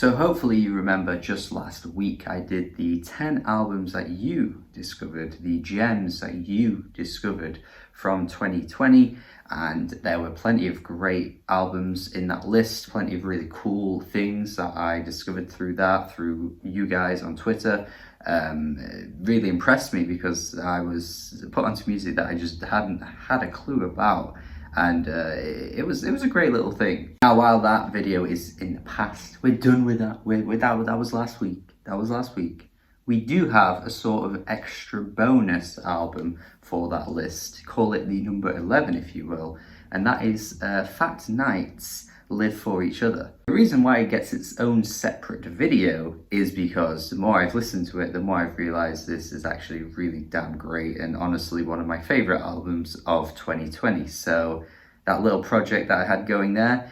So hopefully you remember just last week I did the 10 albums that you discovered, the gems that you discovered from 2020, and there were plenty of great albums in that list, plenty of really cool things that I discovered through you guys on Twitter. Really impressed me because I was put onto music that I just hadn't had a clue about. And it was a great little thing. Now, while that video is in the past, we're done with that. That was last week. We do have a sort of extra bonus album for that list. Call it the number 11, if you will. And that is Fat Night's Live For Each Other. The reason why it gets its own separate video is because the more I've listened to it, the more I've realized this is actually really damn great and honestly one of my favorite albums of 2020. So that little project that I had going there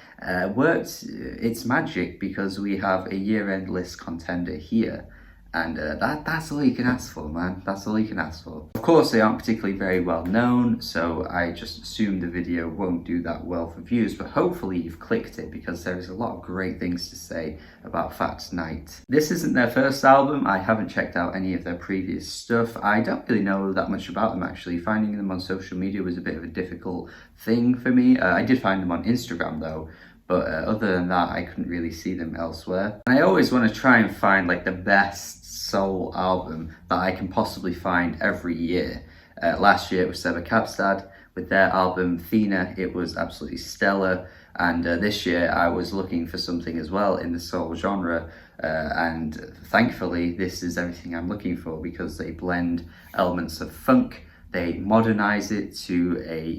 worked its magic because we have a year-end list contender here. And that's all you can ask for, man. That's all you can ask for. Of course, they aren't particularly very well known, so I just assume the video won't do that well for views, but hopefully you've clicked it because there is a lot of great things to say about Fat Night. This isn't their first album. I haven't checked out any of their previous stuff. I don't really know that much about them, actually. Finding them on social media was a bit of a difficult thing for me. I did find them on Instagram, though. But other than that, I couldn't really see them elsewhere. And I always want to try and find like the best soul album that I can possibly find every year. Last year it was Thundercat with their album Thina. It was absolutely stellar. And this year I was looking for something as well in the soul genre. And thankfully this is everything I'm looking for because they blend elements of funk. They modernize it to a,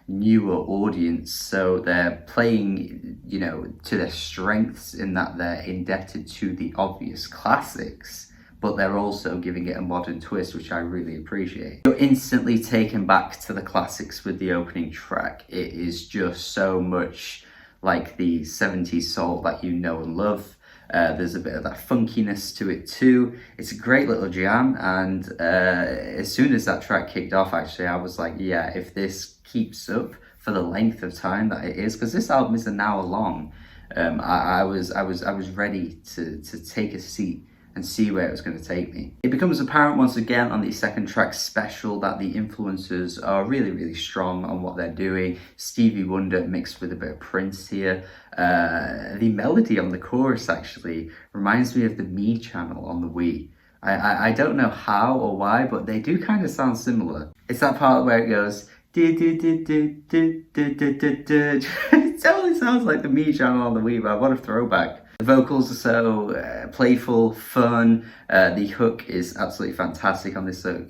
newer audience, so they're playing, to their strengths in that they're indebted to the obvious classics, but they're also giving it a modern twist, which I really appreciate. You're instantly taken back to the classics with the opening track. It is just so much like the 70s soul that you know and love. There's a bit of that funkiness to it too. It's a great little jam, and as soon as that track kicked off, actually, I was like, yeah, if this keeps up for the length of time that it is, because this album is an hour long, I was ready to take a seat and see where it was going to take me. It becomes apparent once again on the second track, Special, that the influences are really, really strong on what they're doing. Stevie Wonder mixed with a bit of Prince here. The melody on the chorus actually reminds me of the Me channel on the Wii. I don't know how or why, but they do kind of sound similar. It's that part where it goes, it totally sounds like the Me channel on the Wii, but what a throwback. The vocals are so playful, fun. The hook is absolutely fantastic on this song.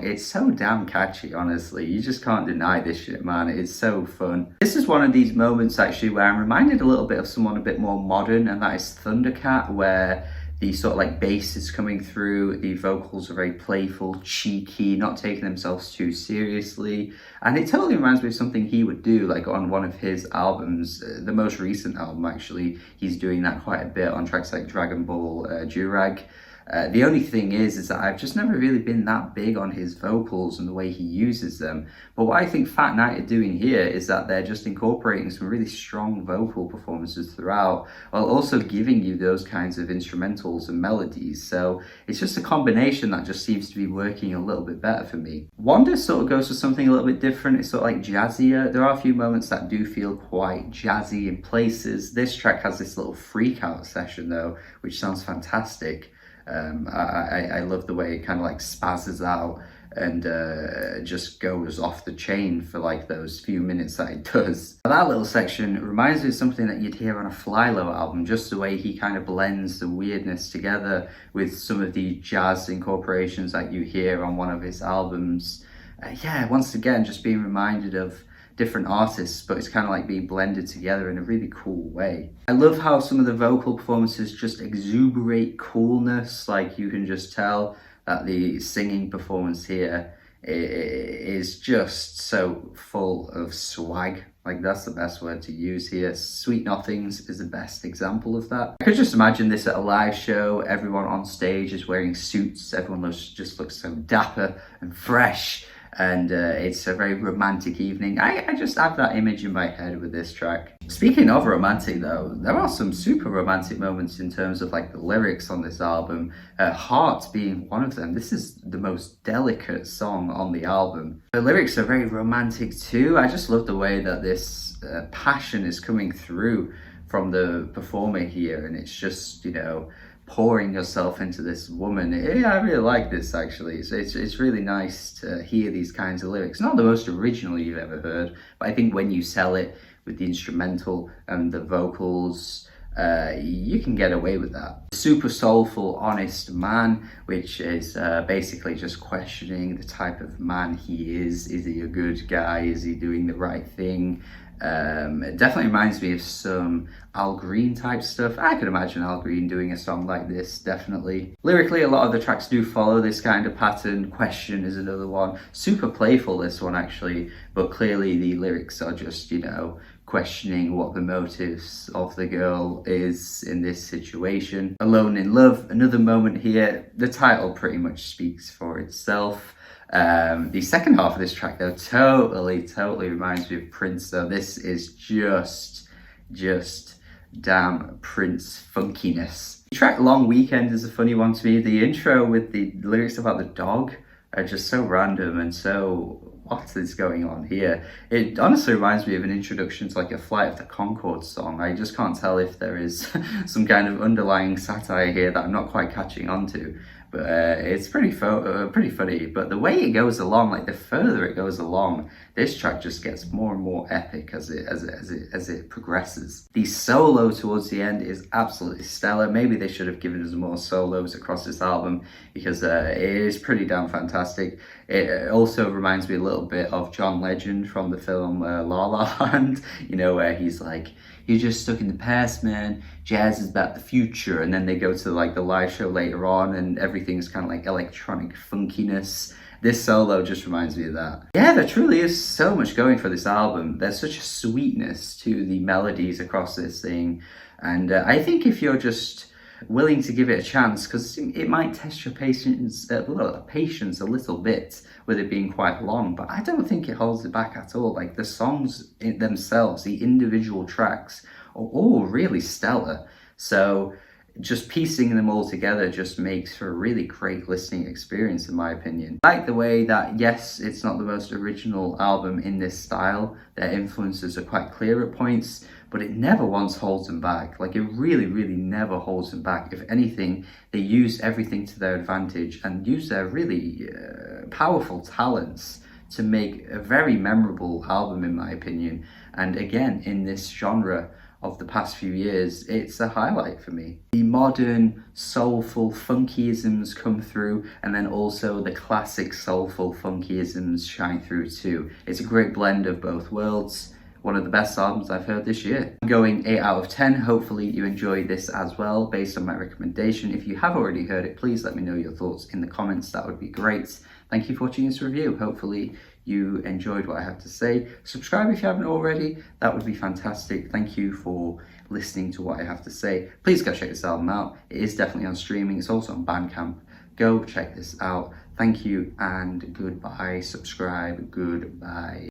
It's so damn catchy, honestly. You just can't deny this shit, man. It's so fun. This is one of these moments, actually, where I'm reminded a little bit of someone a bit more modern, and that is Thundercat, where the sort of like bass is coming through, the vocals are very playful, cheeky, not taking themselves too seriously. And it totally reminds me of something he would do like on one of his albums, the most recent album actually. He's doing that quite a bit on tracks like Dragon Ball Durag. The only thing is that I've just never really been that big on his vocals and the way he uses them. But what I think Fat Night are doing here is that they're just incorporating some really strong vocal performances throughout, while also giving you those kinds of instrumentals and melodies. So it's just a combination that just seems to be working a little bit better for me. Wonder sort of goes for something a little bit different. It's sort of like jazzier. There are a few moments that do feel quite jazzy in places. This track has this little freak out session though, which sounds fantastic. I love the way it kind of like spazzes out and just goes off the chain for like those few minutes that it does. That little section reminds me of something that you'd hear on a Flylo album, just the way he kind of blends the weirdness together with some of the jazz incorporations that you hear on one of his albums. Yeah, once again, just being reminded of different artists, but it's kind of like being blended together in a really cool way. I love how some of the vocal performances just exuberate coolness. Like you can just tell that the singing performance here is just so full of swag. Like that's the best word to use here. Sweet Nothings is the best example of that. I could just imagine this at a live show. Everyone on stage is wearing suits. Everyone just looks so dapper and fresh. and it's a very romantic evening. I just have that image in my head with this track. Speaking of romantic though, there are some super romantic moments in terms of like the lyrics on this album, Heart being one of them. This is the most delicate song on the album. The lyrics are very romantic too. I just love the way that this passion is coming through from the performer here, and it's just, you know, pouring yourself into this woman. Yeah, I really like this actually. So it's really nice to hear these kinds of lyrics. Not the most original you've ever heard, but I think when you sell it with the instrumental and the vocals, you can get away with that. Super soulful, honest man, which is basically just questioning the type of man he is. Is he a good guy? Is he doing the right thing? It definitely reminds me of some Al Green type stuff. I could imagine Al Green doing a song like this, definitely. Lyrically, a lot of the tracks do follow this kind of pattern. Question is another one. Super playful, this one actually, but clearly the lyrics are just, you know, questioning what the motives of the girl is in this situation. Alone in Love, another moment here. The title pretty much speaks for itself. The second half of this track though totally reminds me of Prince though. This is just damn Prince funkiness. The track Long Weekend is a funny one to me. The intro with the lyrics about the dog are just so random and so, what is going on here? It honestly reminds me of an introduction to like a Flight of the Conchords song. I just can't tell if there is some kind of underlying satire here that I'm not quite catching on to. But it's pretty funny. But the way it goes along, like the further it goes along, this track just gets more and more epic as it progresses. The solo towards the end is absolutely stellar. Maybe they should have given us more solos across this album, because it is pretty damn fantastic. It also reminds me a little bit of John Legend from the film La La Land, you know, where he's like, you're just stuck in the past, man. Jazz is about the future. And then they go to like the live show later on and everything's kind of like electronic funkiness. This solo just reminds me of that. Yeah, there truly is so much going for this album. There's such a sweetness to the melodies across this thing. And I think if you're just willing to give it a chance, because it might test your patience a little bit with it being quite long, but I don't think it holds it back at all. Like the songs themselves, the individual tracks are all really stellar. So just piecing them all together just makes for a really great listening experience, in my opinion. I like the way that, yes, it's not the most original album in this style. Their influences are quite clear at points, but it never once holds them back. Like it really never holds them back. If anything, they use everything to their advantage and use their really powerful talents to make a very memorable album, in my opinion. And again, in this genre of the past few years, it's a highlight for me. The modern, soulful funkyisms come through, and then also the classic soulful funkyisms shine through too. It's a great blend of both worlds. One of the best albums I've heard this year. I'm going 8 out of 10. Hopefully you enjoyed this as well, based on my recommendation. If you have already heard it, please let me know your thoughts in the comments. That would be great. Thank you for watching this review. Hopefully you enjoyed what I have to say. Subscribe if you haven't already. That would be fantastic. Thank you for listening to what I have to say. Please go check this album out. It is definitely on streaming. It's also on Bandcamp. Go check this out. Thank you and goodbye. Subscribe. Goodbye.